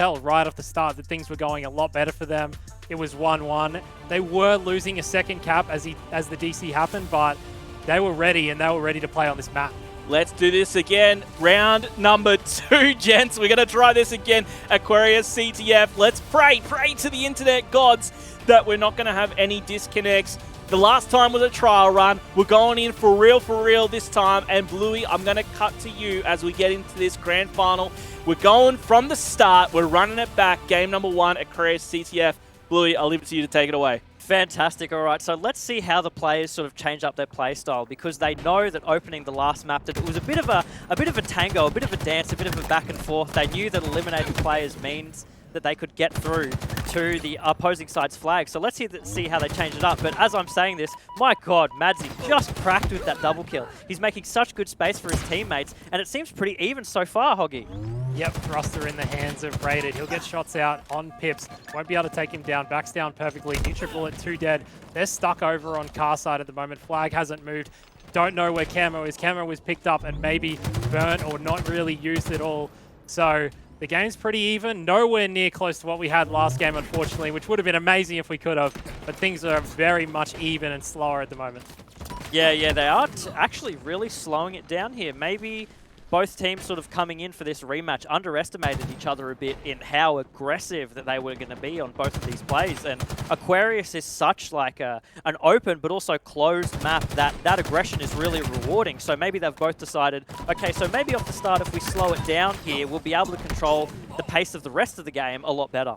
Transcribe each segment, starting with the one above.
tell right off the start that things were going a lot better for them. It was 1-1. They were losing a second cap as the DC happened, but they were ready, and they were ready to play on this map. Let's do this again. Round number 2, gents. We're going to try this again. Aquarius CTF. Let's pray to the internet gods that we're not going to have any disconnects. The last time was a trial run. We're going in for real this time. And Bluey, I'm going to cut to you as we get into this grand final. We're going from the start. We're running it back. Game number 1, Aquarius CTF. Bluey, I'll leave it to you to take it away. Fantastic. All right, so let's see how the players sort of change up their play style, because they know that opening the last map that it was a bit of a tango, a bit of a dance, a bit of a back and forth. They knew that eliminating players means that they could get through to the opposing side's flag. So let's see how they change it up. But as I'm saying this, my God, Madzy just cracked with that double kill. He's making such good space for his teammates, and it seems pretty even so far, Hoggy. Yep, thruster in the hands of Rated. He'll get shots out on Pips. Won't be able to take him down. Backs down perfectly. NUTRIBULLET 2 dead. They're stuck over on car side at the moment. Flag hasn't moved. Don't know where Camo is. Camo was picked up and maybe burnt or not really used at all. So the game's pretty even. Nowhere near close to what we had last game, unfortunately, which would have been amazing if we could have. But things are very much even and slower at the moment. Yeah, they are actually really slowing it down here. Maybe both teams sort of coming in for this rematch underestimated each other a bit in how aggressive that they were going to be on both of these plays. And Aquarius is such like an open but also closed map that aggression is really rewarding. So maybe they've both decided, okay, so maybe off the start if we slow it down here, we'll be able to control the pace of the rest of the game a lot better.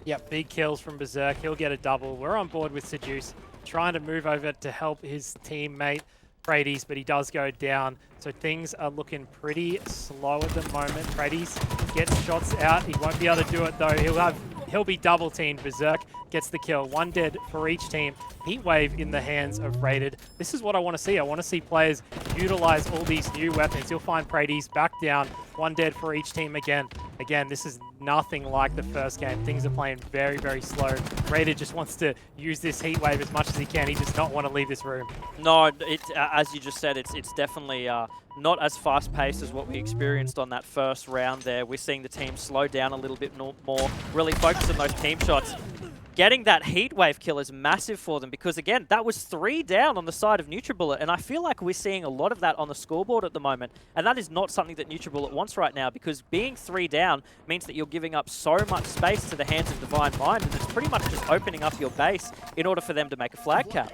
Yep, big kills from Berserk. He'll get a double. We're on board with Seduce, trying to move over to help his teammate Prades, but he does go down. So things are looking pretty slow at the moment. Prades gets shots out. He won't be able to do it though. He'll be double teamed. Berserk gets the kill. 1 dead for each team. Heatwave in the hands of Rated. This is what I want to see. I want to see players utilize all these new weapons. You'll find Prades back down. 1 dead for each team again. Again, this is nothing like the first game. Things are playing very slow. Rated just wants to use this Heatwave as much as he can. He does not want to leave this room. No, as you just said, it's definitely not as fast-paced as what we experienced on that first round there. We're seeing the team slow down a little bit more, really focus on those team shots. Getting that Heatwave kill is massive for them because, again, that was 3 down on the side of NUTRIBULLET, and I feel like we're seeing a lot of that on the scoreboard at the moment, and that is not something that NUTRIBULLET wants right now, because being 3 down means that you're giving up so much space to the hands of Divine Mind, and it's pretty much just opening up your base in order for them to make a flag cap.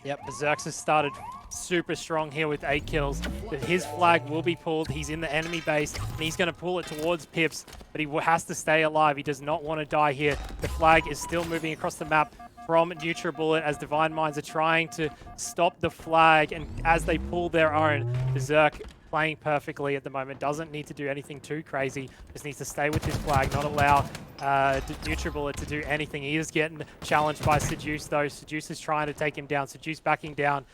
Yep, Berserk has started super strong here with 8 kills. His flag will be pulled. He's in the enemy base, and he's going to pull it towards Pips, but he has to stay alive. He does not want to die here. The flag is still moving across the map from NUTRIBULLET as Divine Minds are trying to stop the flag, and as they pull their own, Berserk playing perfectly at the moment. Doesn't need to do anything too crazy. Just needs to stay with his flag, not allow NUTRIBULLET to do anything. He is getting challenged by Seduce though. Seduce is trying to take him down. Seduce backing down.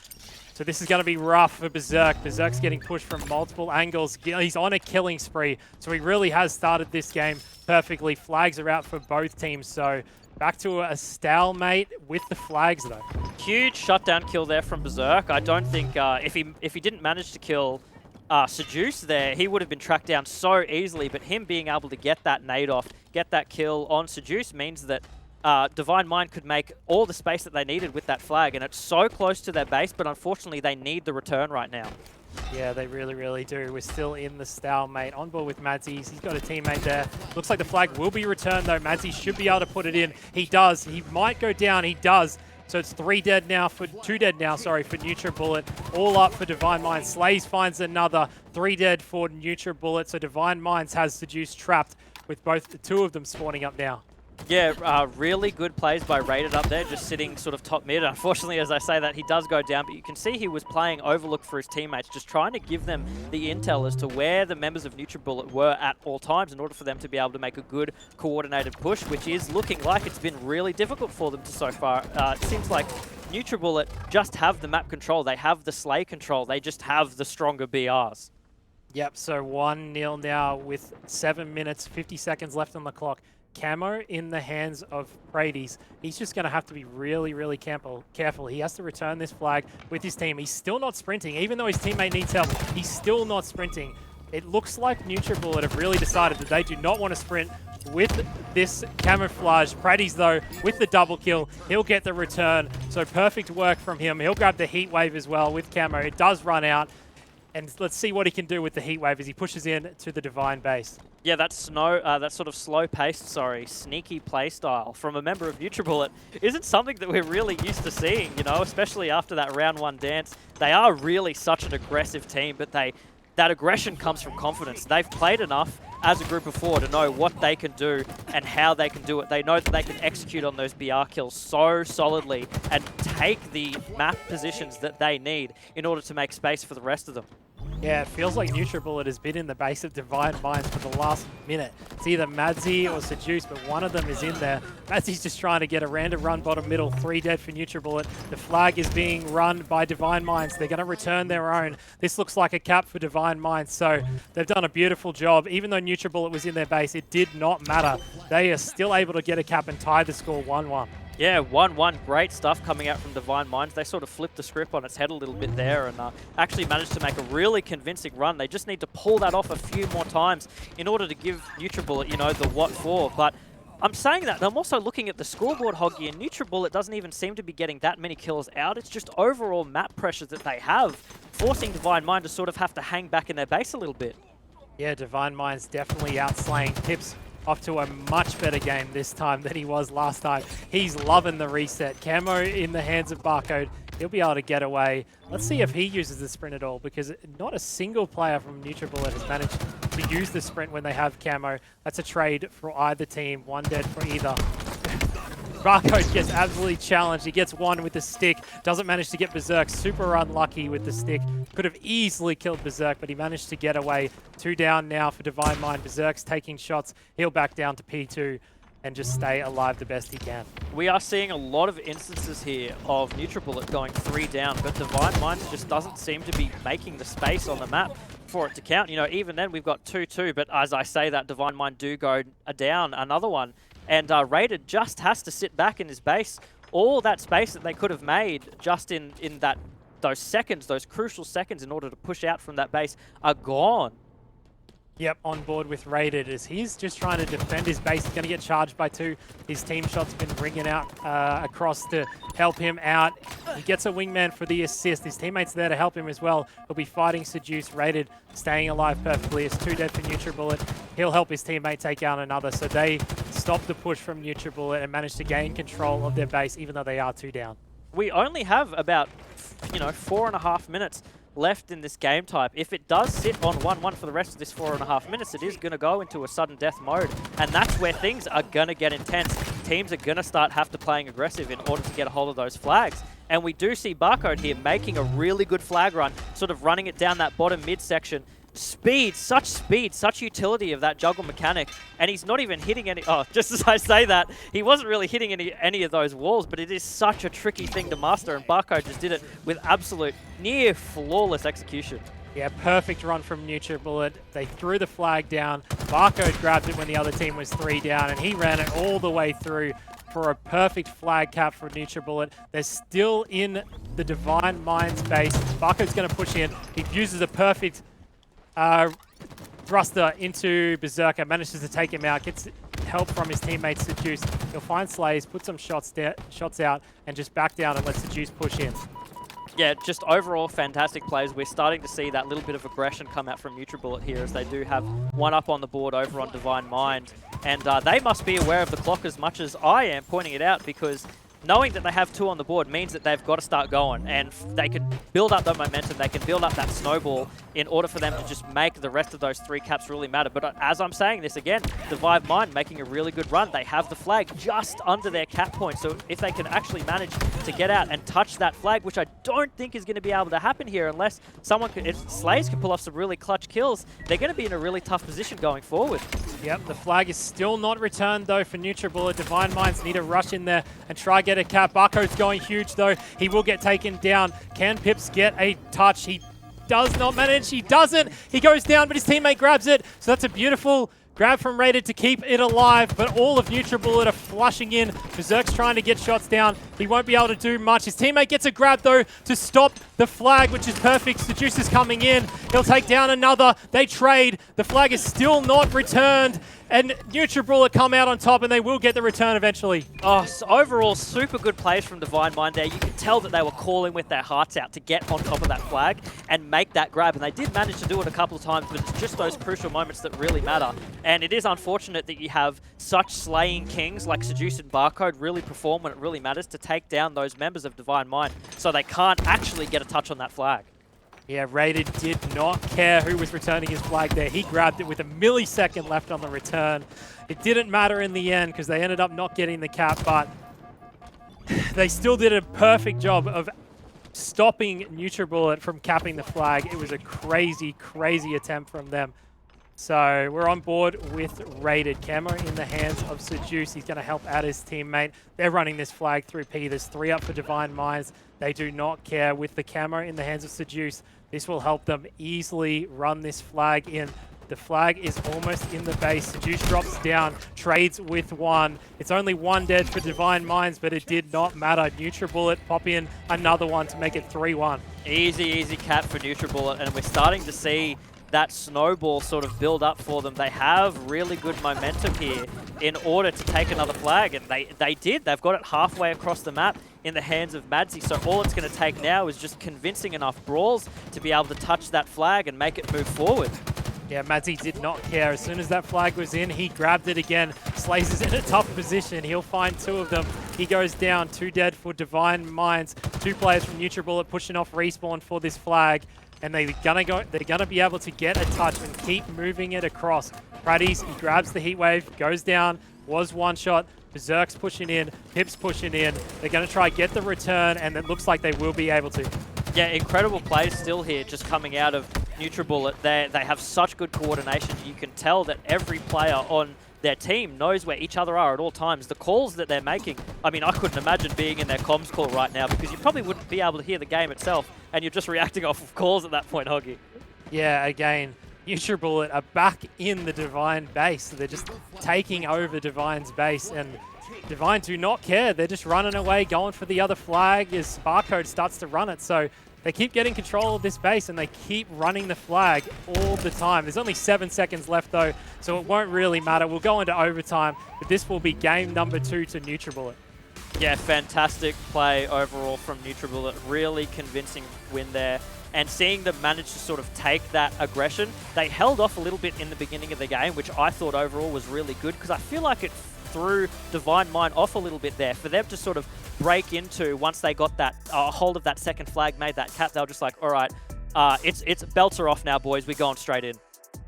So this is going to be rough for Berserk. Berserk's getting pushed from multiple angles. He's on a killing spree. So he really has started this game perfectly. Flags are out for both teams. So back to a stalemate with the flags though. Huge shutdown kill there from Berserk. I don't think if he didn't manage to kill Seduce there, he would have been tracked down so easily, but him being able to get that nade off, get that kill on Seduce means that Divine Mind could make all the space that they needed with that flag, and it's so close to their base, but unfortunately they need the return right now. Yeah, they really do. We're still in the stalemate. On board with Madzy. He's got a teammate there. Looks like the flag will be returned though. Madzy should be able to put it in. He does. He might go down. He does. So it's 2 dead now for NUTRIBULLET. All up for Divine Minds. Slays finds another. 3 dead for NUTRIBULLET. So Divine Minds has Seduce trapped with both the 2 of them spawning up now. Yeah, really good plays by Rated up there, just sitting sort of top mid. Unfortunately, as I say that, he does go down, but you can see he was playing Overlook for his teammates, just trying to give them the intel as to where the members of NUTRIBULLET were at all times in order for them to be able to make a good coordinated push, which is looking like it's been really difficult for them so far. It seems like NUTRIBULLET just have the map control, they have the slay control, they just have the stronger BRs. Yep, so 1-0 now with 7 minutes, 50 seconds left on the clock. Camo in the hands of Prades. He's just going to have to be really careful. He has to return this flag with his team. He's still not sprinting. Even though his teammate needs help, he's still not sprinting. It looks like NUTRIBULLET have really decided that they do not want to sprint with this camouflage. Praddy's, though, with the double kill, he'll get the return. So perfect work from him. He'll grab the heat wave as well with camo. It does run out. And let's see what he can do with the heat wave as he pushes in to the Divine base. Yeah, that sort of slow-paced, sneaky play style from a member of NUTRIBULLET isn't something that we're really used to seeing, you know, especially after that round 1 dance. They are really such an aggressive team, but that aggression comes from confidence. They've played enough as a group of 4 to know what they can do and how they can do it. They know that they can execute on those BR kills so solidly and take the map positions that they need in order to make space for the rest of them. Yeah, it feels like NUTRIBULLET has been in the base of Divine Minds for the last minute. It's either Madzi or Seduce, but one of them is in there. Madzi's just trying to get a random run bottom middle. 3 dead for NUTRIBULLET. The flag is being run by Divine Minds. They're going to return their own. This looks like a cap for Divine Minds, so they've done a beautiful job. Even though NUTRIBULLET was in their base, it did not matter. They are still able to get a cap and tie the score 1-1. Yeah, 1-1, great stuff coming out from Divine Minds. They sort of flipped the script on its head a little bit there and actually managed to make a really convincing run. They just need to pull that off a few more times in order to give NUTRIBULLET, you know, the what for. But I'm saying that, I'm also looking at the scoreboard, Hoggy, and NUTRIBULLET doesn't even seem to be getting that many kills out. It's just overall map pressure that they have, forcing Divine Mind to sort of have to hang back in their base a little bit. Yeah, Divine Mind's definitely outslaying Pips. Off to a much better game this time than he was last time. He's loving the reset. Camo in the hands of Barcode. He'll be able to get away. Let's see if he uses the sprint at all, because not a single player from NUTRIBULLET has managed to use the sprint when they have camo. That's a trade for either team. 1 dead for either. Barcode gets absolutely challenged. He gets 1 with the stick. Doesn't manage to get Berserk. Super unlucky with the stick. Could have easily killed Berserk, but he managed to get away. 2 down now for Divine Mind. Berserk's taking shots. He'll back down to P2 and just stay alive the best he can. We are seeing a lot of instances here of NUTRIBULLET going 3 down, but Divine Mind just doesn't seem to be making the space on the map for it to count. You know, even then we've got 2-2, but as I say that, Divine Mind do go down another one. And Rated just has to sit back in his base. All that space that they could have made just in those seconds, those crucial seconds in order to push out from that base are gone. Yep, on board with Rated as he's just trying to defend his base. He's going to get charged by 2. His team shot's been ringing out across to help him out. He gets a wingman for the assist. His teammates there to help him as well. He'll be fighting Seduce. Rated staying alive perfectly. It's 2 dead for NUTRIBULLET. He'll help his teammate take out another. So they stop the push from NUTRIBULLET and manage to gain control of their base, even though they are 2 down. We only have about, 4.5 minutes left in this game type. If it does sit on 1-1 for the rest of this 4.5 minutes, it is going to go into a sudden death mode. And that's where things are going to get intense. Teams are going to start playing aggressive in order to get a hold of those flags. And we do see Barcode here making a really good flag run, sort of running it down that bottom mid section. Speed, such utility of that juggle mechanic, and he's not even hitting any, just as I say that, he wasn't really hitting any of those walls, but it is such a tricky thing to master, and Barcode just did it with absolute near flawless execution. Yeah, perfect run from NUTRIBULLET. They threw the flag down. Barcode grabbed it when the other team was 3 down, and he ran it all the way through for a perfect flag cap for NUTRIBULLET. They're still in the Divine Minds base. Barcode's going to push in. He uses a perfect thruster into Berserker, manages to take him out, gets help from his teammates Seduce. He'll find Slays, put some shots out, and just back down and let Seduce push in. Yeah, just overall fantastic plays. We're starting to see that little bit of aggression come out from NUTRIBULLET here as they do have 1 up on the board over on Divine Mind. And they must be aware of the clock as much as I am pointing it out, because knowing that they have 2 on the board means that they've got to start going, and they can build up that momentum, they can build up that snowball in order for them to just make the rest of those 3 caps really matter. But as I'm saying this again, Divine Mind making a really good run. They have the flag just under their cap point, so if they can actually manage to get out and touch that flag, which I don't think is going to be able to happen here unless if Slays can pull off some really clutch kills, they're going to be in a really tough position going forward. Yep, the flag is still not returned though for NUTRIBULLET. Divine Minds need to rush in there and try get a cap. Barcode's going huge though. He will get taken down. Can Pips get a touch? He does not manage. He doesn't. He goes down, but his teammate grabs it. So that's a beautiful grab from Rated to keep it alive, but all of NUTRIBULLET are flushing in. Berserk's trying to get shots down. He won't be able to do much. His teammate gets a grab, though, to stop the flag, which is perfect. Seduce is coming in. He'll take down another. They trade. The flag is still not returned. And NUTRIBULLET come out on top, and they will get the return eventually. Oh, so overall, super good plays from Divine Mind there. You could tell that they were calling with their hearts out to get on top of that flag and make that grab. And they did manage to do it a couple of times, but it's just those crucial moments that really matter. And it is unfortunate that you have such slaying kings like Seduce and Barcode really perform when it really matters to take down those members of Divine Mind, so they can't actually get a touch on that flag. Yeah, Rated did not care who was returning his flag there. He grabbed it with a millisecond left on the return. It didn't matter in the end because they ended up not getting the cap, but they still did a perfect job of stopping NUTRIBULLET from capping the flag. It was a crazy, crazy attempt from them. So we're on board with Rated. Camera in the hands of Seduce. He's going to help out his teammate. They're running this flag through P. There's 3 up for Divine Minds. They do not care. With the camera in the hands of Seduce, this will help them easily run this flag in. The flag is almost in the base. Seduce drops down, trades with 1. It's only 1 dead for Divine Minds, but it did not matter. NUTRIBULLET pop in another one to make it 3-1. Easy, easy cap for NUTRIBULLET, and we're starting to see that snowball sort of build up for them. They have really good momentum here in order to take another flag, and they did. They've got it halfway across the map in the hands of Madsy, so all it's going to take now is just convincing enough brawls to be able to touch that flag and make it move forward. Yeah, Madsy did not care. As soon as that flag was in, he grabbed it again. Slaze is in a tough position. He'll find 2 of them. He goes down, 2 dead for Divine Minds. 2 players from NUTRIBULLET pushing off respawn for this flag. And they're gonna be able to get a touch and keep moving it across. Praddy's, he grabs the heat wave, goes down, was 1 shot. Berserk's pushing in, Pip's pushing in. They're gonna try get the return, and it looks like they will be able to. Yeah, incredible plays still here, just coming out of NUTRIBULLET. They have such good coordination. You can tell that every player on their team knows where each other are at all times. The calls that they're making, I mean, I couldn't imagine being in their comms call right now because you probably wouldn't be able to hear the game itself, and you're just reacting off of calls at that point, Hoggy. Yeah, again, NUTRIBULLET are back in the Divine base. They're just taking over Divine's base, and Divine do not care. They're just running away, going for the other flag as Barcode starts to run it. So they keep getting control of this base, and they keep running the flag all the time. There's only 7 seconds left, though, so it won't really matter. We'll go into overtime, but this will be game number 2 to NUTRIBULLET. Yeah, fantastic play overall from NUTRIBULLET. Really convincing win there. And seeing them manage to sort of take that aggression, they held off a little bit in the beginning of the game, which I thought overall was really good because I feel like it threw Divine Mind off a little bit there. For them to sort of break into, once they got that hold of that second flag, made that cap, they were just like, all right, it's belts are off now, boys. We're going straight in.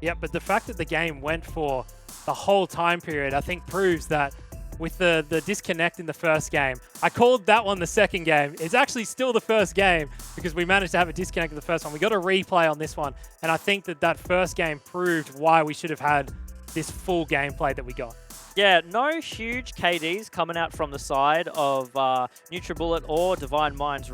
Yeah, but the fact that the game went for the whole time period, I think proves that with the disconnect in the first game. I called that one the second game. It's actually still the first game because we managed to have a disconnect in the first one. We got a replay on this one, and I think that first game proved why we should have had this full gameplay that we got. Yeah, no huge KDs coming out from the side of NUTRIBULLET or Divine Minds.